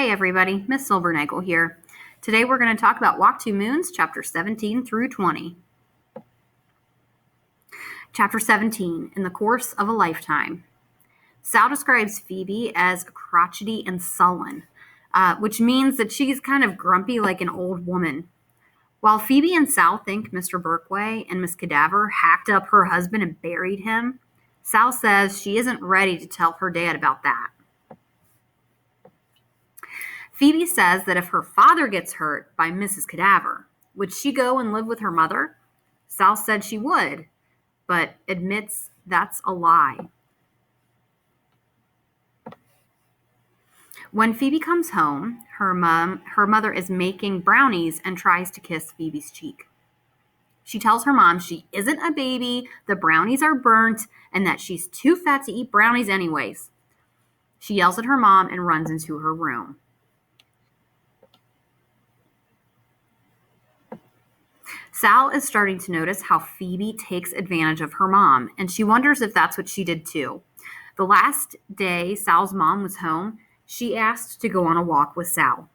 Hey everybody, Miss Silvernagel here. Today we're going to talk about Walk Two Moons, chapter 17 through 20. Chapter 17, In the Course of a Lifetime. Sal describes Phoebe as crotchety and sullen, which means that she's kind of grumpy like an old woman. While Phoebe and Sal think Mr. Berkway and Miss Cadaver hacked up her husband and buried him, Sal says she isn't ready to tell her dad about that. Phoebe says that if her father gets hurt by Mrs. Cadaver, would she go and live with her mother? Sal said she would, but admits that's a lie. When Phoebe comes home, her mother is making brownies and tries to kiss Phoebe's cheek. She tells her mom she isn't a baby, the brownies are burnt, and that she's too fat to eat brownies anyways. She yells at her mom and runs into her room. Sal is starting to notice how Phoebe takes advantage of her mom, and she wonders if that's what she did too. The last day Sal's mom was home, she asked to go on a walk with Sal.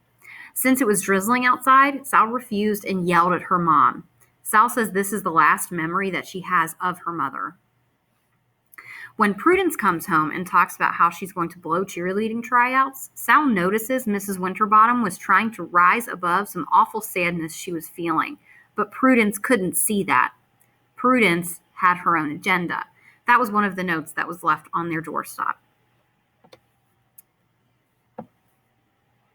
Since it was drizzling outside, Sal refused and yelled at her mom. Sal says this is the last memory that she has of her mother. When Prudence comes home and talks about how she's going to blow cheerleading tryouts, Sal notices Mrs. Winterbottom was trying to rise above some awful sadness she was feeling. But Prudence couldn't see that. Prudence had her own agenda. That was one of the notes that was left on their doorstop.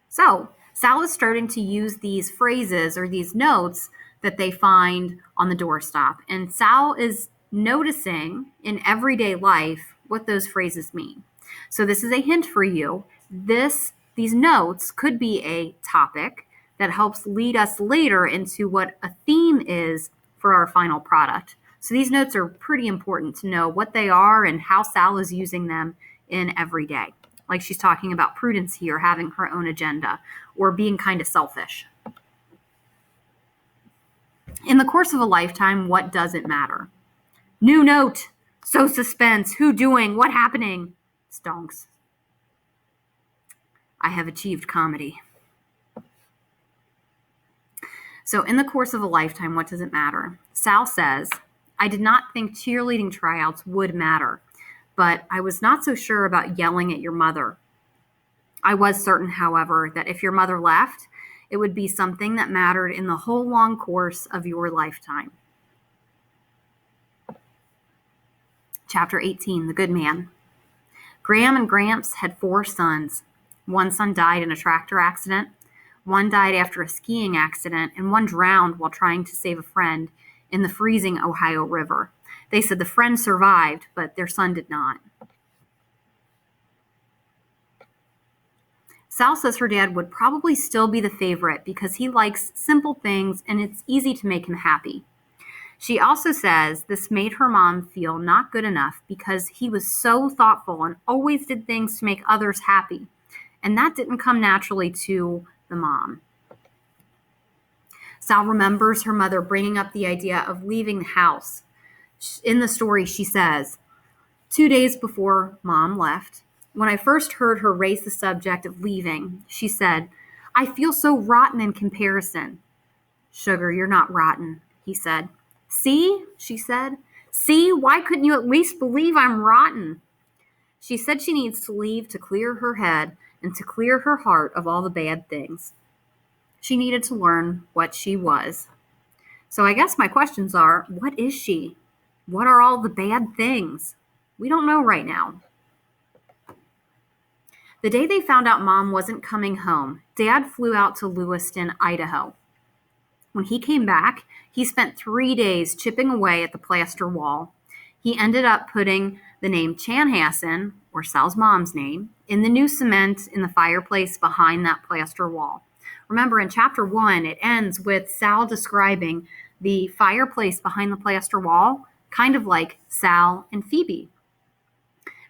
So, Sal is starting to use these phrases or these notes that they find on the doorstop. And Sal is noticing in everyday life what those phrases mean. So this is a hint for you. These notes could be a topic that helps lead us later into what a theme is for our final product. So these notes are pretty important to know what they are and how Sal is using them in every day. Like she's talking about Prudence here, having her own agenda, or being kind of selfish. In the course of a lifetime, what does it matter? New note. So suspense. Who doing? What happening? Stonks. I have achieved comedy. So in the course of a lifetime, what does it matter? Sal says, I did not think cheerleading tryouts would matter, but I was not so sure about yelling at your mother. I was certain, however, that if your mother left, it would be something that mattered in the whole long course of your lifetime. Chapter 18, The Good Man. Graham and Gramps had 4 sons. One son died in a tractor accident. One died after a skiing accident, and one drowned while trying to save a friend in the freezing Ohio River. They said the friend survived, but their son did not. Sal says her dad would probably still be the favorite because he likes simple things and it's easy to make him happy. She also says this made her mom feel not good enough because he was so thoughtful and always did things to make others happy. And that didn't come naturally to the mom. Sal remembers her mother bringing up the idea of leaving the house. In the story, she says, 2 days before Mom left, when I first heard her raise the subject of leaving, she said, I feel so rotten in comparison. Sugar, you're not rotten, he said. See, she said. See, why couldn't you at least believe I'm rotten? She said she needs to leave to clear her head and to clear her heart of all the bad things. She needed to learn what she was. So I guess my questions are, what is she? What are all the bad things? We don't know right now. The day they found out Mom wasn't coming home, Dad flew out to Lewiston, Idaho. When he came back, he spent 3 days chipping away at the plaster wall. He ended up putting the name Chanhassen, or Sal's mom's name, in the new cement in the fireplace behind that plaster wall. Remember, in chapter 1, it ends with Sal describing the fireplace behind the plaster wall, kind of like Sal and Phoebe.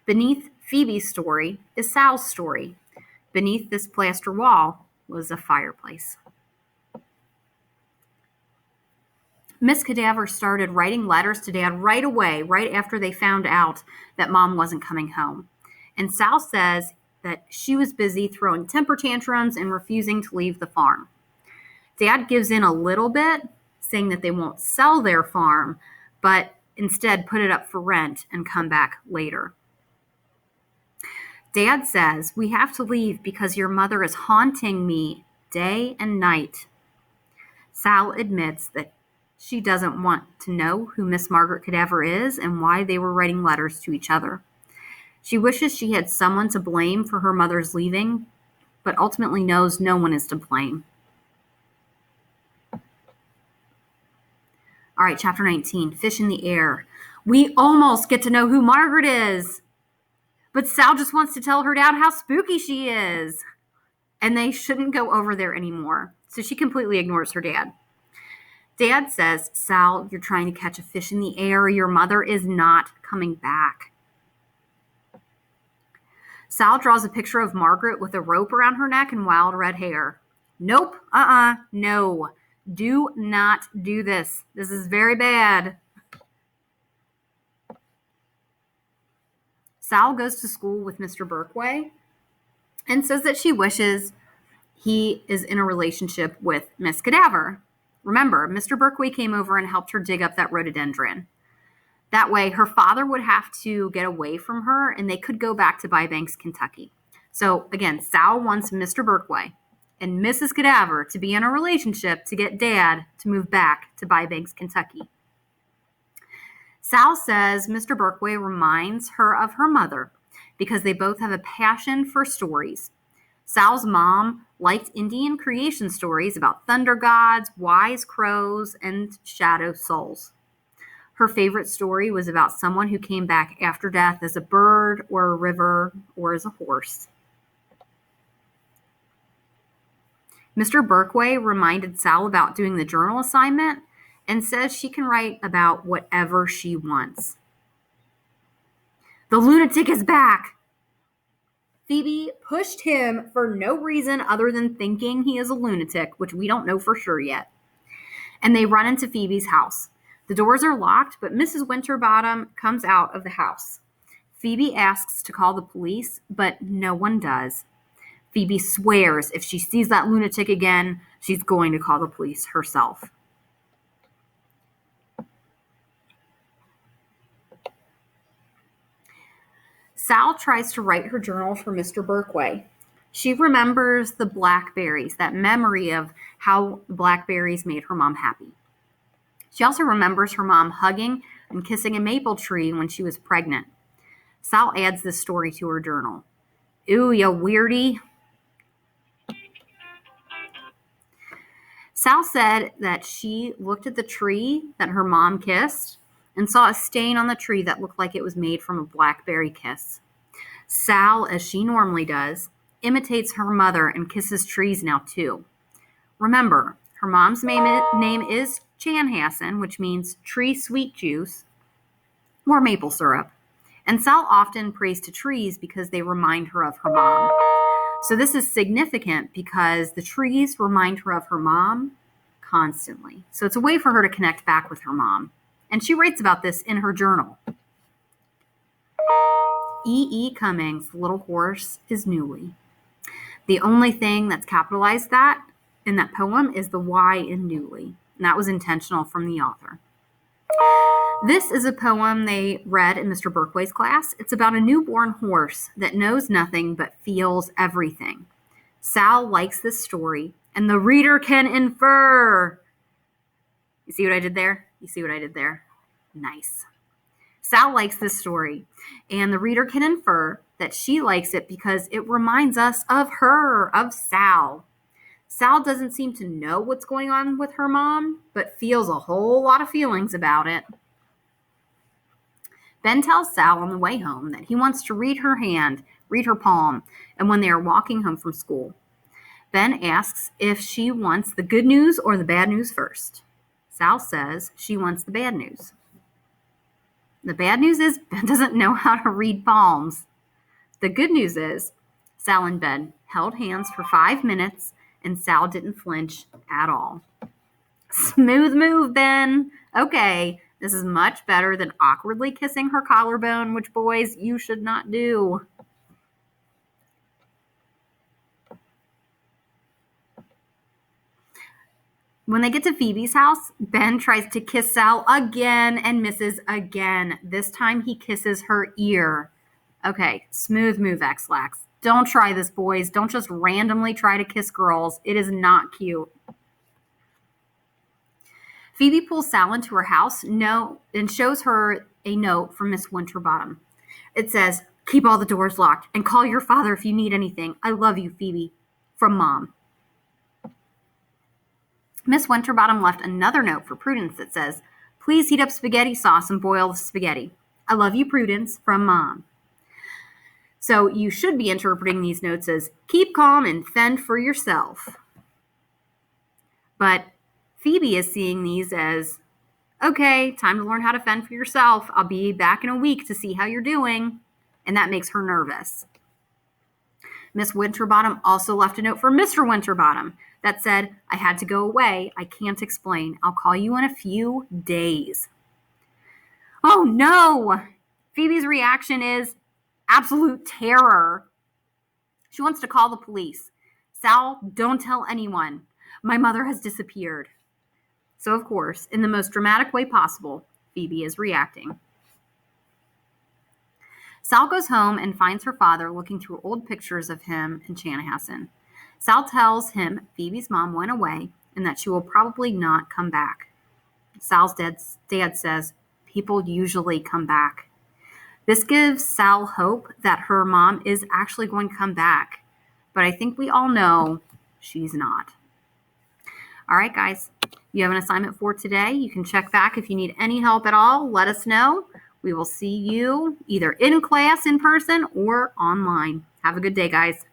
Beneath Phoebe's story is Sal's story. Beneath this plaster wall was a fireplace. Miss Cadaver started writing letters to Dad right away, right after they found out that Mom wasn't coming home. And Sal says that she was busy throwing temper tantrums and refusing to leave the farm. Dad gives in a little bit, saying that they won't sell their farm, but instead put it up for rent and come back later. Dad says, "We have to leave because your mother is haunting me day and night." Sal admits that she doesn't want to know who Miss Margaret Cadaver is and why they were writing letters to each other. She wishes she had someone to blame for her mother's leaving, but ultimately knows no one is to blame. All right, chapter 19, Fish in the Air. We almost get to know who Margaret is, but Sal just wants to tell her dad how spooky she is, and they shouldn't go over there anymore. So she completely ignores her dad. Dad says, "Sal, you're trying to catch a fish in the air. Your mother is not coming back." Sal draws a picture of Margaret with a rope around her neck and wild red hair. Nope, no. Do not do this. This is very bad. Sal goes to school with Mr. Berkway and says that she wishes he is in a relationship with Miss Cadaver. Remember, Mr. Berkway came over and helped her dig up that rhododendron. That way, her father would have to get away from her and they could go back to Bybanks, Kentucky. So again, Sal wants Mr. Berkway and Mrs. Cadaver to be in a relationship to get Dad to move back to Bybanks, Kentucky. Sal says Mr. Berkway reminds her of her mother because they both have a passion for stories. Sal's mom liked Indian creation stories about thunder gods, wise crows, and shadow souls. Her favorite story was about someone who came back after death as a bird or a river or as a horse. Mr. Berkway reminded Sal about doing the journal assignment and says she can write about whatever she wants. The lunatic is back! Phoebe pushed him for no reason other than thinking he is a lunatic, which we don't know for sure yet. And they run into Phoebe's house. The doors are locked, but Mrs. Winterbottom comes out of the house. Phoebe asks to call the police, but no one does. Phoebe swears if she sees that lunatic again, she's going to call the police herself. Sal tries to write her journal for Mr. Berkway. She remembers the blackberries, that memory of how blackberries made her mom happy. She also remembers her mom hugging and kissing a maple tree when she was pregnant. Sal adds this story to her journal. Ooh, ya weirdie. Sal said that she looked at the tree that her mom kissed and saw a stain on the tree that looked like it was made from a blackberry kiss. Sal, as she normally does, imitates her mother and kisses trees now too. Remember, her mom's name is Chanhassen, which means tree sweet juice or maple syrup. And Sal often prays to trees because they remind her of her mom. So this is significant because the trees remind her of her mom constantly. So it's a way for her to connect back with her mom. And she writes about this in her journal. E. Cummings, the little horse, is Newly. The only thing that's capitalized that in that poem is the Y in Newly. And that was intentional from the author. This is a poem they read in Mr. Berkway's class. It's about a newborn horse that knows nothing but feels everything. Sal likes this story, and the reader can infer. You see what I did there? Nice. Sal likes this story, and the reader can infer that she likes it because it reminds us of her, of Sal. Sal doesn't seem to know what's going on with her mom, but feels a whole lot of feelings about it. Ben tells Sal on the way home that he wants to read her palm, and when they are walking home from school. Ben asks if she wants the good news or the bad news first. Sal says she wants the bad news. The bad news is Ben doesn't know how to read palms. The good news is Sal and Ben held hands for 5 minutes, and Sal didn't flinch at all. Smooth move, Ben. Okay. This is much better than awkwardly kissing her collarbone, which, boys, you should not do. When they get to Phoebe's house, Ben tries to kiss Sal again and misses again. This time he kisses her ear. Okay, smooth move, X-Lax. Don't try this, boys. Don't just randomly try to kiss girls. It is not cute. Phoebe pulls Sal into her house and shows her a note from Miss Winterbottom. It says, "Keep all the doors locked and call your father if you need anything. I love you, Phoebe. From Mom." Miss Winterbottom left another note for Prudence that says, "Please heat up spaghetti sauce and boil the spaghetti. I love you, Prudence. From Mom." So you should be interpreting these notes as keep calm and fend for yourself. But Phoebe is seeing these as, okay, time to learn how to fend for yourself. I'll be back in a week to see how you're doing. And that makes her nervous. Miss Winterbottom also left a note for Mr. Winterbottom that said, "I had to go away. I can't explain. I'll call you in a few days." Oh no! Phoebe's reaction is absolute terror. She wants to call the police. "Sal, don't tell anyone. My mother has disappeared." So, of course, in the most dramatic way possible, Phoebe is reacting. Sal goes home and finds her father looking through old pictures of him and Chanhassen. Sal tells him Phoebe's mom went away and that she will probably not come back. Sal's dad says, "People usually come back." This gives Sal hope that her mom is actually going to come back. But I think we all know she's not. All right, guys. You have an assignment for today. You can check back if you need any help at all. Let us know. We will see you either in class in person or online. Have a good day, guys.